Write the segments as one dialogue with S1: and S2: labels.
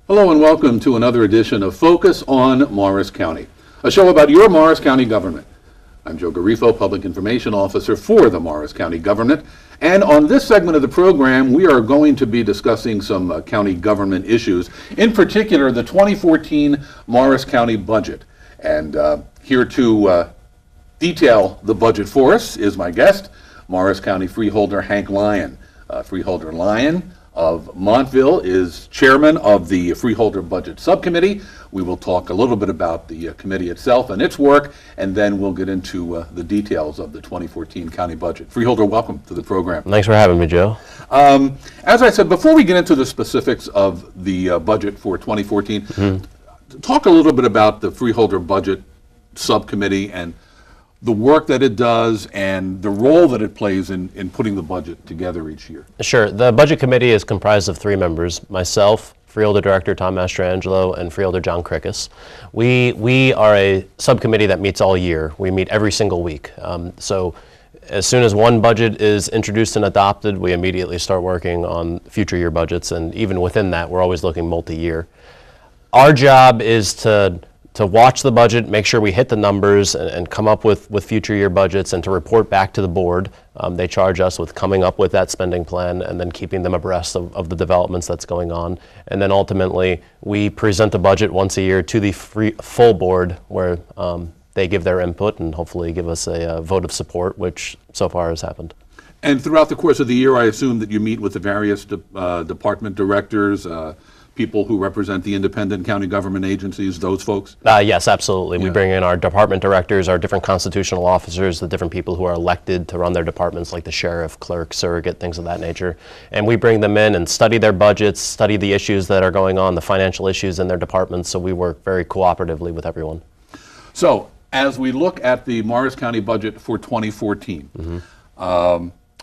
S1: Hello and welcome to another edition of Focus on Morris County, a show about your Morris County government. I'm Joe Garifo, Public Information Officer for the Morris County government, and on this segment of the program we are going to be discussing some county government issues, in particular the 2014 Morris County budget. And here to detail the budget for us is my guest, Morris County Freeholder Hank Lyon. Freeholder Lyon of Montville is chairman of the Freeholder Budget Subcommittee. We will talk a little bit about the committee itself and its work, and then we'll get into the details of the 2014 county budget. Freeholder, welcome to the program.
S2: Thanks for having me, Joe.
S1: As I said, before we get into the specifics of the budget for 2014, talk a little bit about the Freeholder Budget Subcommittee and the work that it does and the role that it plays in putting the budget together each year.
S2: Sure. The Budget Committee is comprised of three members: myself, Freeholder Director Tom Mastrangelo, and Freeholder John Krickus. We are a subcommittee that meets all year. We meet every single week. So as soon as one budget is introduced and adopted, we immediately start working on future year budgets, and even within that, we're always looking multi-year. Our job is to watch the budget, make sure we hit the numbers, and come up with future year budgets, and to report back to the board. They charge us with coming up with that spending plan and then keeping them abreast of the developments that's going on. And then ultimately, we present the budget once a year to the full board, where they give their input and hopefully give us a vote of support, which so far has happened.
S1: And throughout the course of the year, I assume that you meet with the various department directors, people who represent the independent county government agencies, those folks?
S2: Yes, absolutely.
S1: Yeah.
S2: We bring in our department directors, our different constitutional officers, the different people who are elected to run their departments, like the sheriff, clerk, surrogate, things of that nature. And we bring them in and study their budgets, study the issues that are going on, the financial issues in their departments, so we work very cooperatively with everyone.
S1: So, as we look at the Morris County budget for 2014,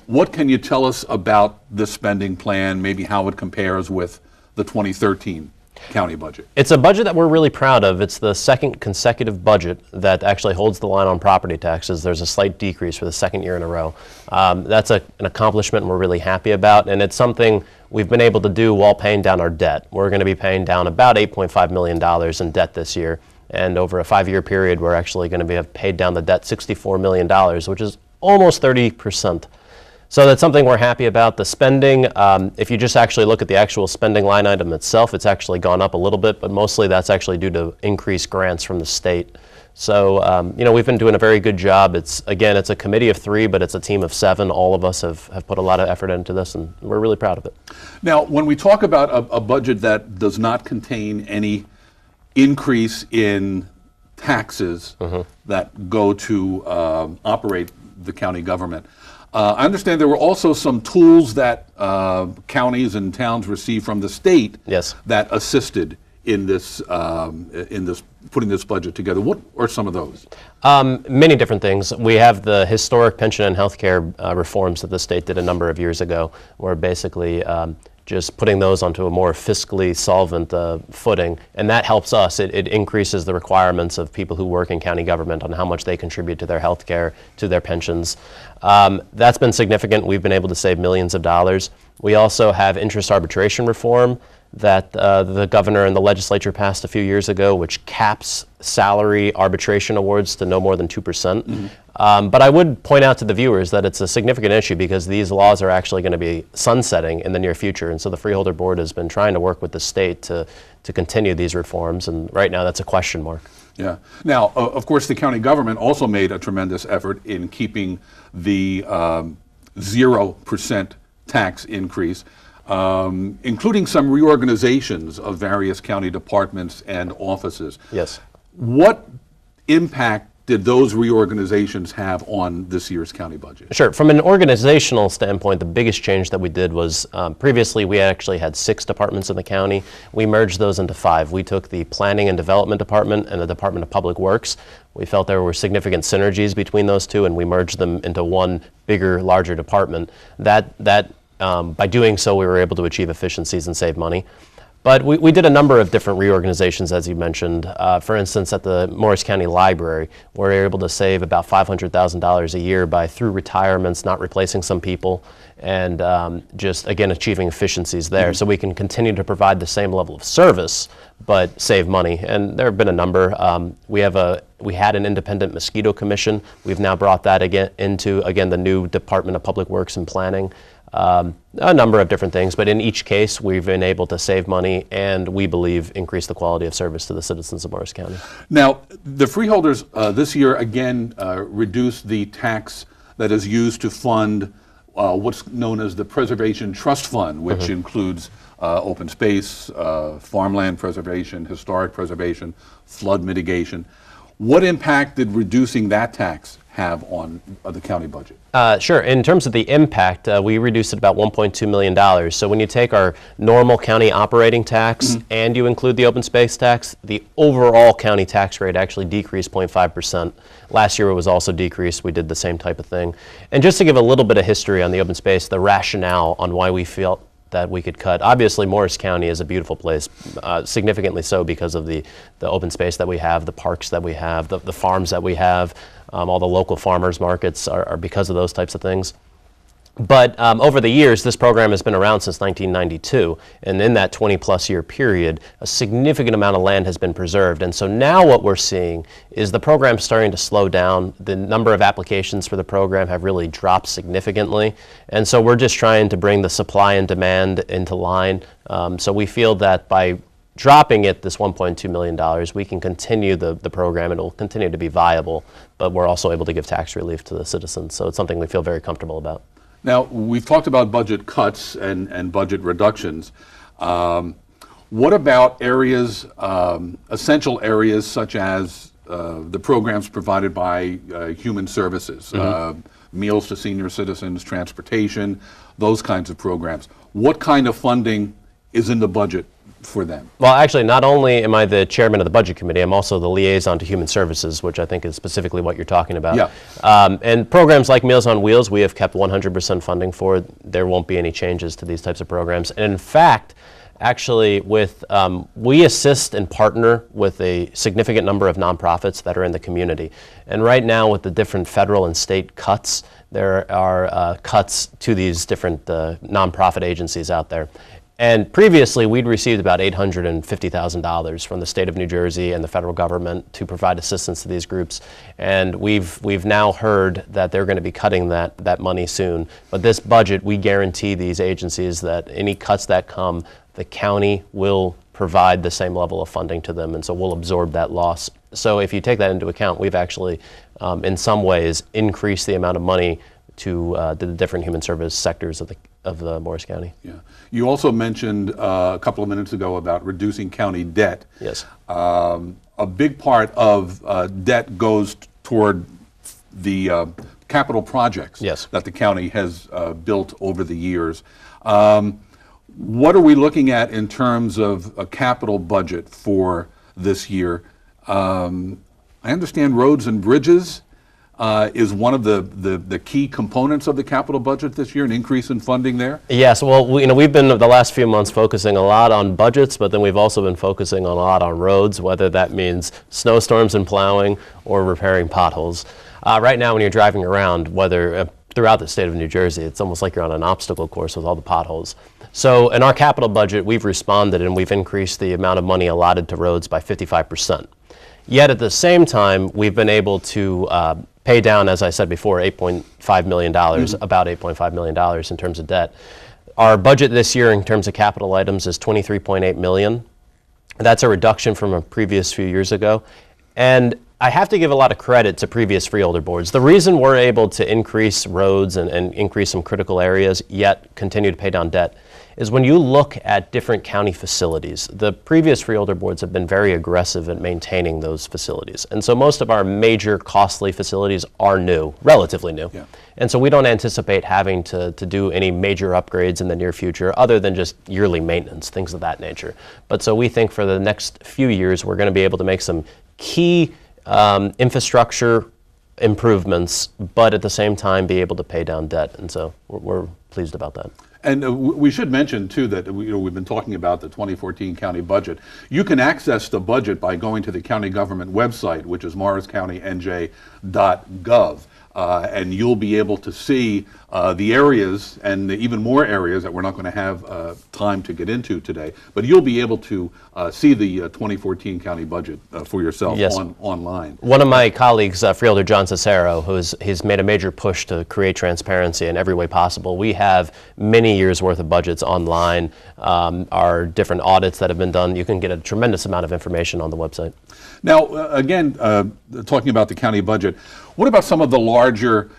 S1: what can you tell us about the spending plan, maybe how it compares with the 2013 county budget?
S2: It's a budget that we're really proud of. It's the second consecutive budget that actually holds the line on property taxes. There's a slight decrease for the second year in a row. That's an accomplishment we're really happy about, and it's something we've been able to do while paying down our debt. We're going to be paying down about $8.5 million in debt this year, and over a 5-year period, we're actually going to have paid down the debt $64 million, which is almost 30%. So that's something we're happy about. The spending, if you just actually look at the actual spending line item itself, it's actually gone up a little bit, but mostly that's actually due to increased grants from the state. So, we've been doing a very good job. It's a committee of 3, but it's a team of 7. All of us have put a lot of effort into this, and we're really proud of it.
S1: Now, when we talk about a budget that does not contain any increase in taxes that go to operate the county government, I understand there were also some tools that counties and towns received from the state that assisted in this putting this budget together. What are some of those?
S2: Many different things. We have the historic pension and health care reforms that the state did a number of years ago, where basically just putting those onto a more fiscally solvent footing, and that helps us. It increases the requirements of people who work in county government on how much they contribute to their health care, to their pensions. That's been significant. We've been able to save millions of dollars. We also have interest arbitration reform that the governor and the legislature passed a few years ago, which caps salary arbitration awards to no more than 2%. But I would point out to the viewers that it's a significant issue because these laws are actually going to be sunsetting in the near future. And so the Freeholder Board has been trying to work with the state to continue these reforms. And right now that's a question mark.
S1: Yeah. Now, of course, the county government also made a tremendous effort in keeping the 0% tax increase, including some reorganizations of various county departments and offices.
S2: Yes.
S1: What impact did those reorganizations have on this year's county budget?
S2: Sure. From an organizational standpoint, the biggest change that we did was previously we actually had 6 departments in the county. We merged those into 5. We took the Planning and Development Department and the Department of Public Works. We felt there were significant synergies between those two, and we merged them into one bigger, larger department. By doing so, we were able to achieve efficiencies and save money. But we did a number of different reorganizations, as you mentioned. For instance, at the Morris County Library, we're able to save about $500,000 a year through retirements, not replacing some people, and just, again, achieving efficiencies there. So we can continue to provide the same level of service, but save money. And there have been a number. We had an independent mosquito commission. We've now brought that into the new Department of Public Works and Planning. A number of different things, but in each case, we've been able to save money and we believe increase the quality of service to the citizens of Morris County.
S1: Now, the freeholders this year again reduced the tax that is used to fund what's known as the Preservation Trust Fund, which includes open space, farmland preservation, historic preservation, flood mitigation. What impact did reducing that tax have on the county budget?
S2: Sure. In terms of the impact, we reduced it about $1.2 million. So when you take our normal county operating tax and you include the open space tax, the overall county tax rate actually decreased 0.5%. Last year it was also decreased. We did the same type of thing. And just to give a little bit of history on the open space, the rationale on why we felt that we could cut. Obviously, Morris County is a beautiful place, significantly so because of the open space that we have, the parks that we have, the farms that we have. All the local farmers markets are because of those types of things. But over the years, this program has been around since 1992, and in that 20-plus year period, a significant amount of land has been preserved. And so now what we're seeing is the program starting to slow down. The number of applications for the program have really dropped significantly, and so we're just trying to bring the supply and demand into line. So we feel that by dropping it, this $1.2 million, we can continue the program and it will continue to be viable, but we're also able to give tax relief to the citizens. So it's something we feel very comfortable about.
S1: Now, we've talked about budget cuts and budget reductions. What about areas, essential areas such as the programs provided by Human Services, meals to senior citizens, transportation, those kinds of programs? What kind of funding is in the budget for them?
S2: Well, actually, not only am I the chairman of the Budget Committee, I'm also the liaison to Human Services, which I think is specifically what you're talking about.
S1: Yeah.
S2: And programs like Meals on Wheels, we have kept 100% funding for. There won't be any changes to these types of programs. And in fact, actually, we assist and partner with a significant number of nonprofits that are in the community. And right now, with the different federal and state cuts, there are cuts to these different nonprofit agencies out there. And previously, we'd received about $850,000 from the state of New Jersey and the federal government to provide assistance to these groups. And we've now heard that they're going to be cutting that money soon. But this budget, we guarantee these agencies that any cuts that come, the county will provide the same level of funding to them, and so we'll absorb that loss. So if you take that into account, we've actually, in some ways, increased the amount of money to the different human service sectors of the Morris County.
S1: Yeah. You also mentioned a couple of minutes ago about reducing county debt.
S2: Yes.
S1: A big part of debt goes toward the capital projects that the county has built over the years. What are we looking at in terms of a capital budget for this year? I understand roads and bridges is one of the key components of the capital budget this year, an increase in funding there?
S2: Yes, well, we've been the last few months focusing a lot on budgets, but then we've also been focusing a lot on roads, whether that means snowstorms and plowing or repairing potholes. Right now, when you're driving around, whether throughout the state of New Jersey, it's almost like you're on an obstacle course with all the potholes. So in our capital budget, we've responded and we've increased the amount of money allotted to roads by 55%. Yet at the same time, we've been able to pay down, as I said before, $8.5 million, about $8.5 million in terms of debt. Our budget this year in terms of capital items is $23.8 million. That's a reduction from a previous few years ago. And I have to give a lot of credit to previous freeholder boards. The reason we're able to increase roads and increase some critical areas, yet continue to pay down debt, is when you look at different county facilities, the previous freeholder boards have been very aggressive at maintaining those facilities. And so most of our major costly facilities are new, relatively new. Yeah. And so we don't anticipate having to do any major upgrades in the near future other than just yearly maintenance, things of that nature. But so we think for the next few years, we're going to be able to make some key infrastructure improvements, but at the same time be able to pay down debt. And so we're pleased about that.
S1: And we should mention, too, that we've been talking about the 2014 county budget. You can access the budget by going to the county government website, which is morriscountynj.gov. And you'll be able to see the areas and even more areas that we're not going to have time to get into today. But you'll be able to see the 2014 county budget for yourself online.
S2: One of my colleagues, Freeholder John Cicero, he's made a major push to create transparency in every way possible. We have many years' worth of budgets online, our different audits that have been done. You can get a tremendous amount of information on the website.
S1: Now, again, talking about the county budget, what about some of the larger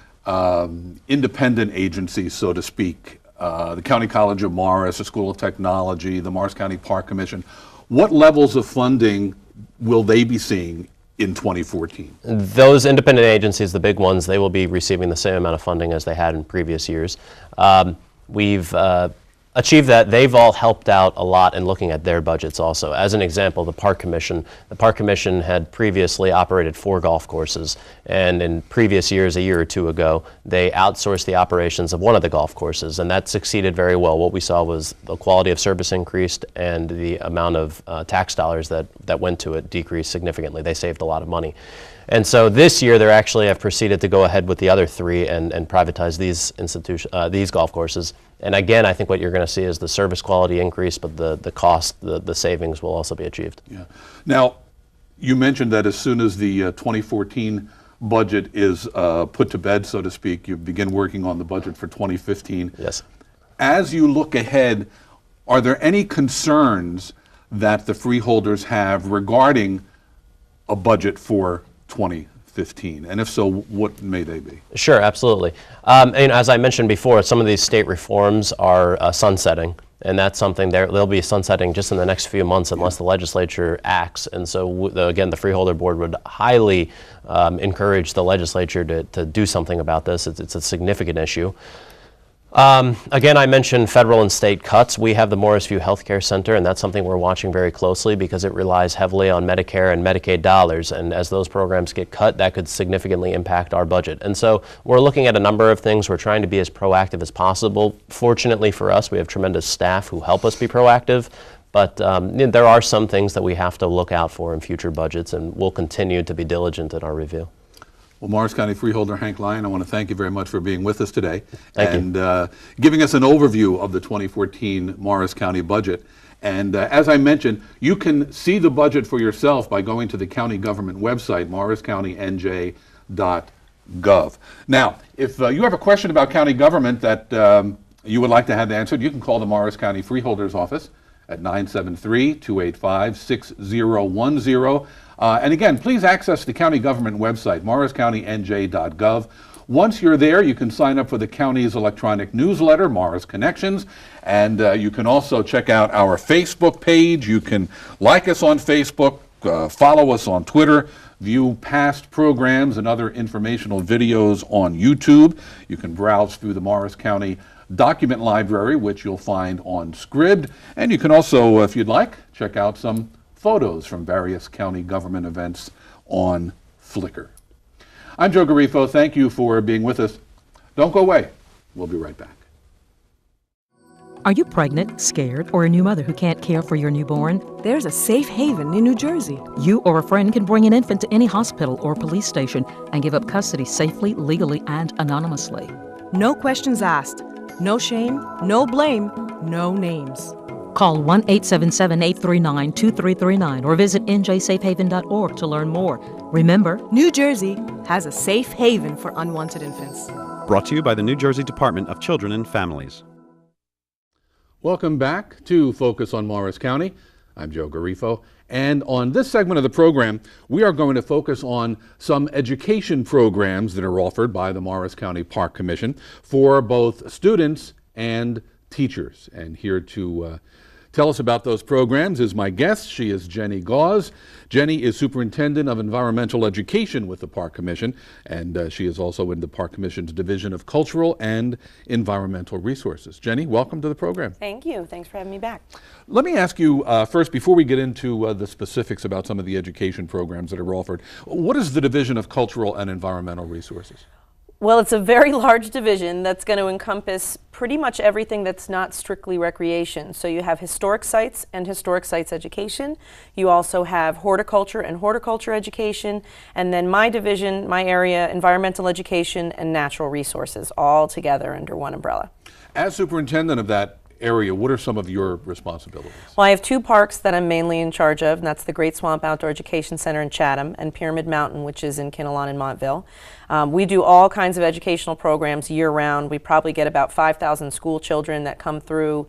S1: independent agencies, so to speak? The County College of Morris, the School of Technology, the Morris County Park Commission. What levels of funding will they be seeing in 2014?
S2: Those independent agencies, the big ones, they will be receiving the same amount of funding as they had in previous years. We've achieved that. They've all helped out a lot in looking at their budgets also. As an example, the Park Commission had previously operated 4 golf courses, and in previous years, a year or two ago, they outsourced the operations of one of the golf courses, and that succeeded very well. What we saw was the quality of service increased and the amount of tax dollars that went to it decreased significantly. They saved a lot of money. And so this year, they actually have proceeded to go ahead with the other 3 and privatize these golf courses. And again, I think what you're going to see is the service quality increase, but the cost, the savings will also be achieved.
S1: Yeah. Now, you mentioned that as soon as the 2014 budget is put to bed, so to speak, you begin working on the budget for 2015.
S2: Yes.
S1: As you look ahead, are there any concerns that the freeholders have regarding a budget for 2015? And if so, what may they be?
S2: Sure, absolutely. And as I mentioned before, some of these state reforms are sunsetting, and that's something they'll be sunsetting just in the next few months unless the legislature acts. And so, again, the Freeholder Board would highly encourage the legislature to do something about this. It's a significant issue. Again, I mentioned federal and state cuts. We have the Morrisview Healthcare Center, and that's something we're watching very closely because it relies heavily on Medicare and Medicaid dollars. And as those programs get cut, that could significantly impact our budget. And so we're looking at a number of things. We're trying to be as proactive as possible. Fortunately for us, we have tremendous staff who help us be proactive. But there are some things that we have to look out for in future budgets, and we'll continue to be diligent in our review.
S1: Well, Morris County Freeholder Hank Lyon, I want to thank you very much for being with us today
S2: and
S1: giving us an overview of the 2014 Morris County budget. And as I mentioned, you can see the budget for yourself by going to the county government website, morriscountynj.gov. Now, if you have a question about county government that you would like to have answered, you can call the Morris County Freeholders Office at 973-285-6010. And again, please access the county government website, morriscountynj.gov. Once you're there, you can sign up for the county's electronic newsletter, Morris Connections, and you can also check out our Facebook page. You can like us on Facebook, follow us on Twitter, view past programs and other informational videos on YouTube. You can browse through the Morris County document library, which you'll find on Scribd, and you can also, if you'd like, check out some photos from various county government events on Flickr. I'm Joe Garifo. Thank you for being with us. Don't go away. We'll be right back.
S3: Are you pregnant, scared, or a new mother who can't care for your newborn?
S4: There's a safe haven in New Jersey.
S3: You or a friend can bring an infant to any hospital or police station and give up custody safely, legally, and anonymously.
S4: No questions asked. No shame, no blame, no names.
S3: Call 1-877-839-2339 or visit njsafehaven.org to learn more. Remember,
S4: New Jersey has a safe haven for unwanted infants.
S5: Brought to you by the New Jersey Department of Children and Families.
S1: Welcome back to Focus on Morris County. I'm Joe Garifo, and on this segment of the program, we are going to focus on some education programs that are offered by the Morris County Park Commission for both students and teachers. And here to tell us about those programs is my guest. She is Jenny Gaus. Jenny is Superintendent of Environmental Education with the Park Commission, and she is also in the Park Commission's Division of Cultural and Environmental Resources. Jenny, welcome to the program.
S6: Thank you. Thanks for having me back.
S1: Let me ask you first, before we get into the specifics about some of the education programs that are offered, what is the Division of Cultural and Environmental Resources?
S6: Well, it's a very large division that's going to encompass pretty much everything that's not strictly recreation. So you have historic sites and historic sites education. You also have horticulture and horticulture education. And then my division, my area, environmental education and natural resources, all together under one umbrella.
S1: As superintendent of that area, what are some of your responsibilities?
S6: Well, I have 2 parks that I'm mainly in charge of, and that's the Great Swamp Outdoor Education Center in Chatham and Pyramid Mountain, which is in Kinnelon and Montville. We do all kinds of educational programs year-round. We probably get about 5,000 school children that come through.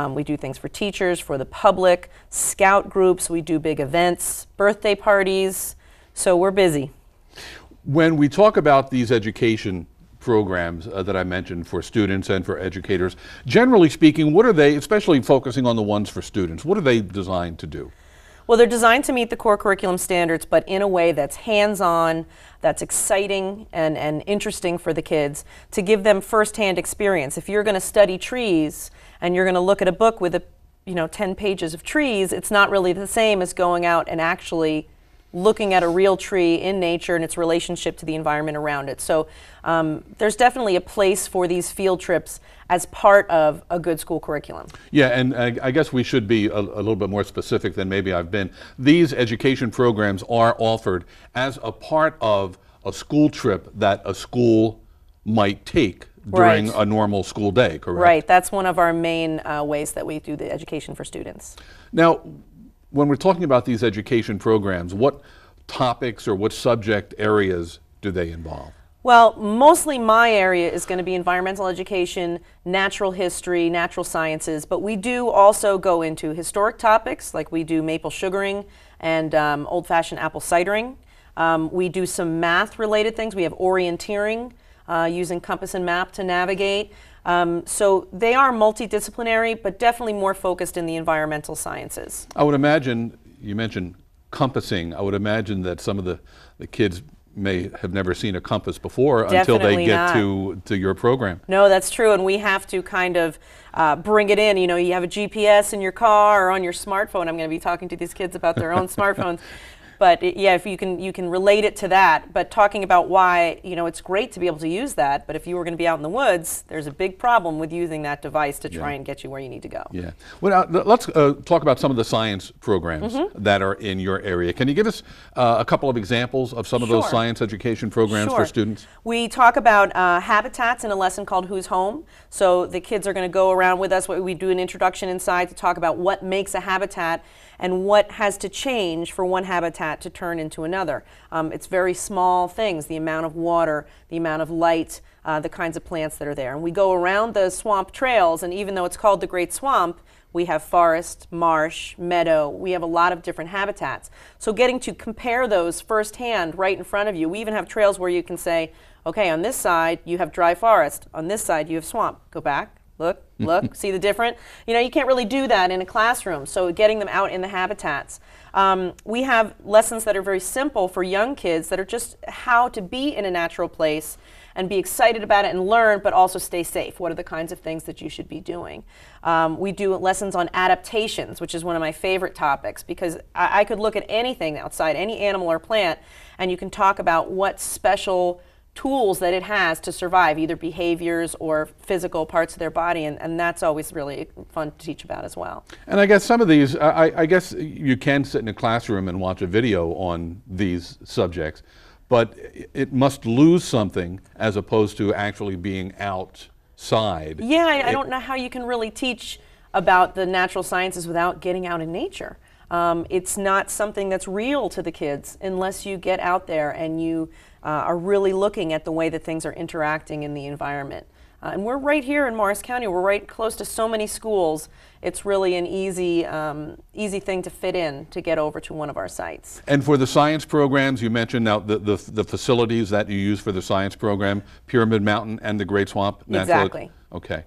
S6: We do things for teachers, for the public, scout groups. We do big events, birthday parties, so we're busy.
S1: When we talk about these education programs that I mentioned for students and for educators, generally speaking, what are they, especially focusing on the ones for students, what are they designed to do?
S6: Well, they're designed to meet the core curriculum standards, but in a way that's hands-on, that's exciting and interesting for the kids, to give them firsthand experience. If you're going to study trees and you're going to look at a book with 10 pages of trees, it's not really the same as going out and actually looking at a real tree in nature and its relationship to the environment around it. So there's definitely a place for these field trips as part of a good school curriculum.
S1: Yeah, and I guess we should be a little bit more specific than maybe I've been. These education programs are offered as a part of a school trip that a school might take during a normal school day, correct?
S6: Right, that's one of our main ways that we do the education for students.
S1: Now, when we're talking about these education programs, what topics or what subject areas do they involve?
S6: Well, mostly my area is going to be environmental education, natural history, natural sciences, but we do also go into historic topics, like we do maple sugaring and old-fashioned apple cidering. We do some math-related things. We have orienteering, using compass and map to navigate. So they are multidisciplinary, but definitely more focused in the environmental sciences.
S1: I would imagine, you mentioned compassing, I would imagine that some of the kids may have never seen a compass before until they get to your program.
S6: No, that's true, and we have to kind of bring it in. You know, you have a GPS in your car or on your smartphone. I'm going to be talking to these kids about their own smartphones. But yeah, if you can relate it to that. But talking about why, it's great to be able to use that, but if you were going to be out in the woods, there's a big problem with using that device to try and get you where you need to go.
S1: Yeah. Well, let's talk about some of the science programs that are in your area. Can you give us a couple of examples of some of those science education programs for students?
S6: We talk about habitats in a lesson called Who's Home. So the kids are going to go around with us. We do an introduction inside to talk about what makes a habitat and what has to change for one habitat to turn into another. It's very small things, the amount of water, the amount of light, the kinds of plants that are there. And we go around the swamp trails, and even though it's called the Great Swamp, we have forest, marsh, meadow. We have a lot of different habitats. So getting to compare those firsthand right in front of you. We even have trails where you can say, okay, on this side you have dry forest, on this side you have swamp. Go back. Look, see the difference? You can't really do that in a classroom, so getting them out in the habitats. We have lessons that are very simple for young kids that are just how to be in a natural place and be excited about it and learn, but also stay safe. What are the kinds of things that you should be doing? We do lessons on adaptations, which is one of my favorite topics, because I could look at anything outside, any animal or plant, and you can talk about what special tools that it has to survive, either behaviors or physical parts of their body, and that's always really fun to teach about as well.
S1: And I guess some of these, I guess you can sit in a classroom and watch a video on these subjects, but it must lose something as opposed to actually being outside.
S6: Yeah, I don't know how you can really teach about the natural sciences without getting out in nature. It's not something that's real to the kids unless you get out there and you are really looking at the way that things are interacting in the environment. And we're right here in Morris County. We're right close to so many schools. It's really an easy thing to fit in to get over to one of our sites.
S1: And for the science programs, you mentioned now the facilities that you use for the science program, Pyramid Mountain and the Great Swamp.
S6: Exactly.
S1: Okay.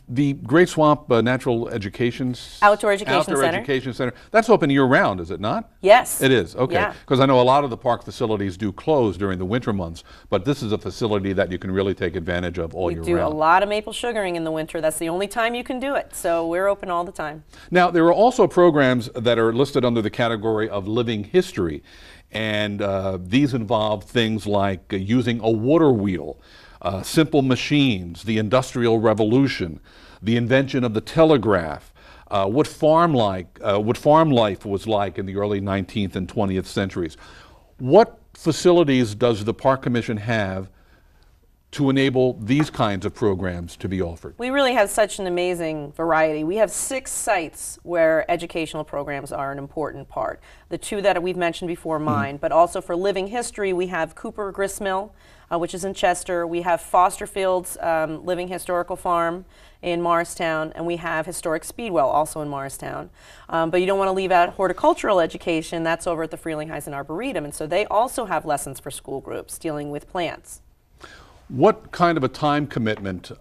S1: The Great Swamp Natural Education
S6: Outdoor Education Center.
S1: Education Center. That's open year-round, is it not?
S6: Yes.
S1: It is. Okay.
S6: Yeah.
S1: Because I know a lot of the park facilities do close during the winter months, but this is a facility that you can really take advantage of all year round.
S6: We do a lot of maple sugaring in the winter. That's the only time you can do it. So we're open all the time.
S1: Now, there are also programs that are listed under the category of living history, and these involve things like using a water wheel, simple machines, the Industrial Revolution, the invention of the telegraph, what farm life was like in the early 19th and 20th centuries. What facilities does the Park Commission have to enable these kinds of programs to be offered?
S6: We really have such an amazing variety. We have 6 sites where educational programs are an important part. The 2 that we've mentioned before, mine, but also for living history, we have Cooper Gristmill, which is in Chester. We have Fosterfield's Living Historical Farm in Morristown, and we have Historic Speedwell, also in Morristown. But you don't want to leave out horticultural education. That's over at the Freelinghuysen Arboretum, and so they also have lessons for school groups dealing with plants.
S1: What kind of a time commitment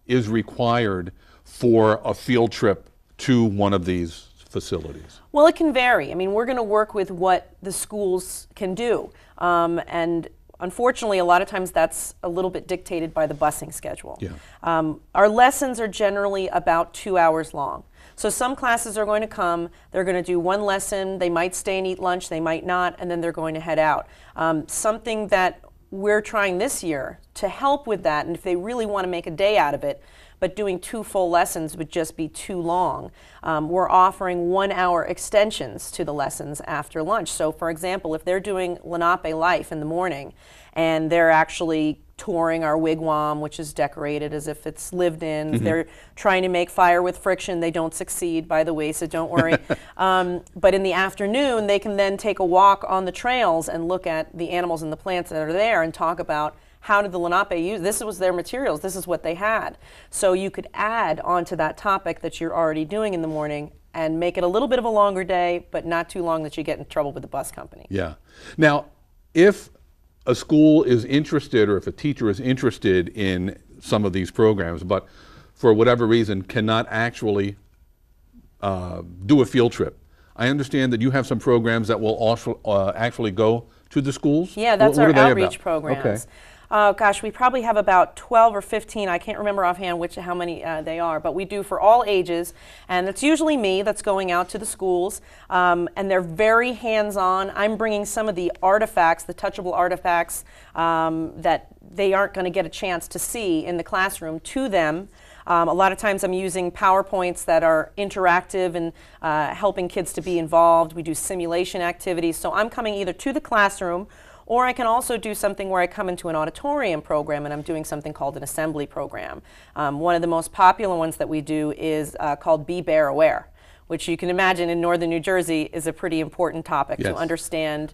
S1: is required for a field trip to one of these facilities?
S6: Well, it can vary. I mean, we're going to work with what the schools can do. And unfortunately, a lot of times that's a little bit dictated by the busing schedule.
S1: Yeah.
S6: Our lessons are generally about 2 hours long. So some classes are going to come, they're going to do one lesson, they might stay and eat lunch, they might not, and then they're going to head out. Something that we're trying this year to help with that, and if they really want to make a day out of it, but doing 2 full lessons would just be too long. We're offering 1-hour extensions to the lessons after lunch. So for example, if they're doing Lenape Life in the morning and they're actually touring our wigwam, which is decorated as if it's lived in, if they're trying to make fire with friction, they don't succeed, by the way, so don't worry. But in the afternoon, they can then take a walk on the trails and look at the animals and the plants that are there and talk about how did the Lenape use, this was their materials, this is what they had. So you could add onto that topic that you're already doing in the morning and make it a little bit of a longer day, but not too long that you get in trouble with the bus company.
S1: Yeah. Now, if a school is interested or if a teacher is interested in some of these programs, but for whatever reason cannot actually do a field trip, I understand that you have some programs that will also actually go to the schools?
S6: Yeah, that's
S1: what
S6: our
S1: are they
S6: outreach
S1: about?
S6: programs.
S1: Okay.
S6: Gosh, we probably have about 12 or 15, I can't remember offhand how many they are, but we do for all ages, and it's usually me that's going out to the schools, and they're very hands-on. I'm bringing some of the artifacts, the touchable artifacts that they aren't going to get a chance to see in the classroom to them. A lot of times I'm using PowerPoints that are interactive and helping kids to be involved. We do simulation activities, so I'm coming either to the classroom, or I can also do something where I come into an auditorium program and I'm doing something called an assembly program. One of the most popular ones that we do is called Be Bear Aware, which you can imagine in northern New Jersey is a pretty important topic to understand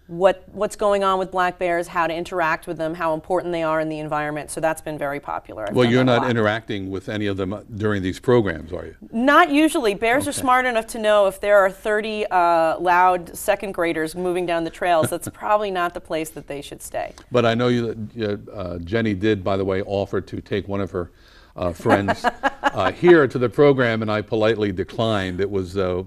S6: what's going on with black bears, how to interact with them, how important they are in the environment. So that's been very popular.
S1: Well, you're not interacting with any of them during these programs, are you?
S6: Not usually. Bears are smart enough to know if there are 30 loud second graders moving down the trails, that's probably not the place that they should stay.
S1: But I know Jenny did, by the way, offer to take one of her friends here to the program, and I politely declined. It was a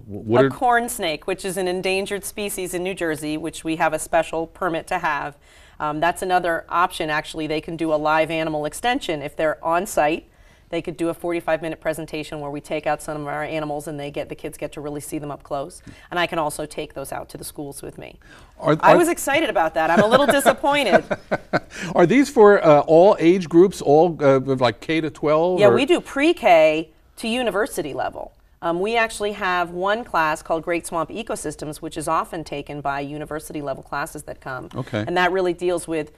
S6: corn snake, which is an endangered species in New Jersey, which we have a special permit to have. That's another option, actually. They can do a live animal extension. If they're on site, they could do a 45-minute presentation where we take out some of our animals and the kids get to really see them up close. And I can also take those out to the schools with me. I was excited about that. I'm a little disappointed.
S1: Are these for all age groups, all like K to 12?
S6: Yeah, we do pre-K to university level. We actually have one class called Great Swamp Ecosystems, which is often taken by university level classes that come.
S1: Okay.
S6: And that really deals with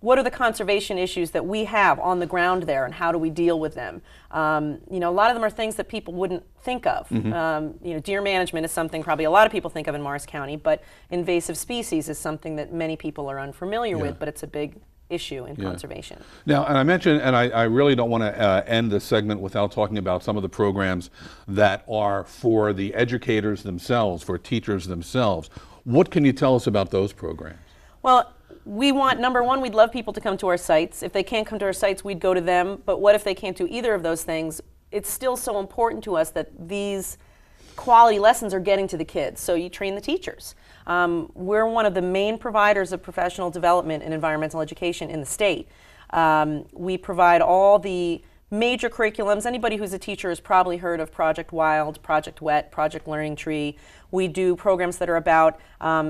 S6: what are the conservation issues that we have on the ground there and how do we deal with them? You know, a lot of them are things that people wouldn't think of. You know, deer management is something probably a lot of people think of in Morris County, but invasive species is something that many people are unfamiliar with, but it's a big issue in conservation.
S1: Now, and I mentioned, and I really don't want to end this segment without talking about some of the programs that are for the educators themselves, for teachers themselves. What can you tell us about those programs?
S6: Well, We want, number one, we'd love people to come to our sites. If they can't come to our sites, we'd go to them. But what if they can't do either of those things? It's still so important to us that these quality lessons are getting to the kids. So you train the teachers. We're one of the main providers of professional development and environmental education in the state. We provide all the major curriculums. Anybody who's a teacher has probably heard of Project Wild, Project Wet, Project Learning Tree. We do programs that are about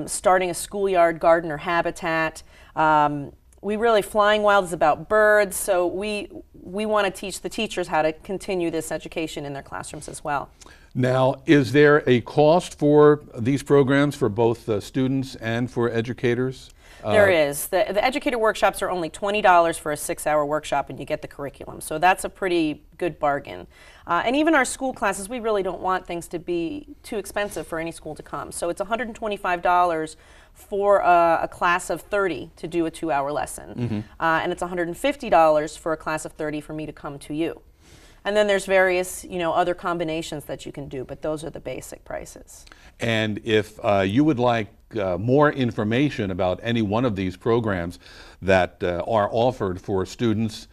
S6: starting a schoolyard garden or habitat. We really, Flying Wild is about birds, so we want to teach the teachers how to continue this education in their classrooms as well.
S1: Now, is there a cost for these programs for both students and for educators?
S6: There is. The educator workshops are only $20 for a 6-hour workshop, and you get the curriculum. So that's a pretty good bargain. And even our school classes, we really don't want things to be too expensive for any school to come. So it's $125 for a class of 30 to do a 2-hour lesson. And it's $150 for a class of 30 for me to come to you. And then there's various, other combinations that you can do, but those are the basic prices.
S1: And if you would like more information about any one of these programs that are offered for students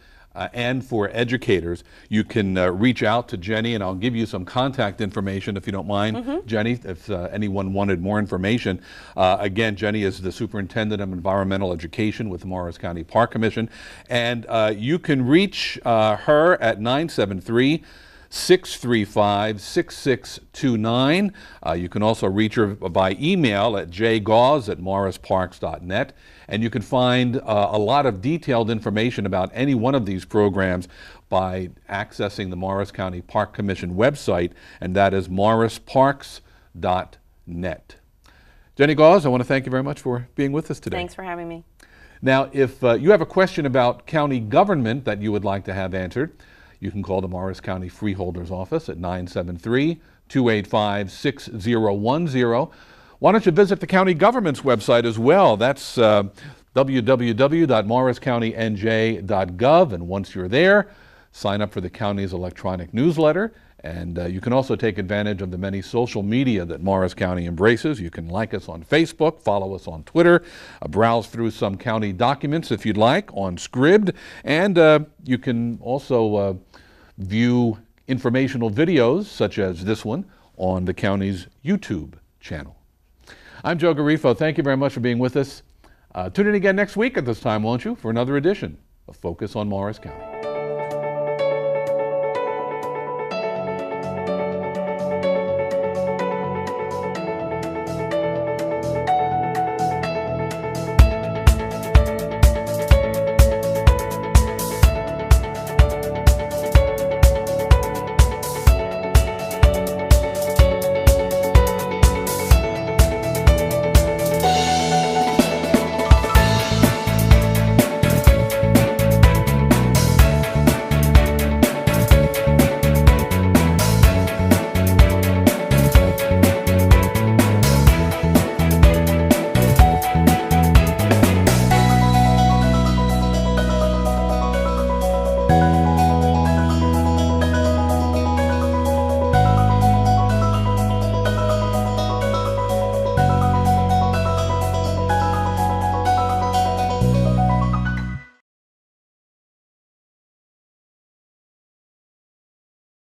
S1: and for educators, you can reach out to Jenny, and I'll give you some contact information if you don't mind, Jenny, if anyone wanted more information. Again, Jenny is the Superintendent of Environmental Education with the Morris County Park Commission, and you can reach her at 973-635-6629. You can also reach her by email at jgaus@morrisparks.net. And you can find a lot of detailed information about any one of these programs by accessing the Morris County Park Commission website, and that is morrisparks.net. Jenny Gaus, I want to thank you very much for being with us today.
S6: Thanks for having me.
S1: Now, if you have a question about county government that you would like to have answered, you can call the Morris County Freeholder's office at 973-285-6010. Why don't you visit the county government's website as well? That's www.morriscountynj.gov, and once you're there, sign up for the county's electronic newsletter. And you can also take advantage of the many social media that Morris County embraces. You can like us on Facebook, follow us on Twitter, browse through some county documents if you'd like on Scribd, and you can also view informational videos such as this one on the county's YouTube channel. I'm Joe Garifo. Thank you very much for being with us. Tune in again next week at this time, won't you, for another edition of Focus on Morris County.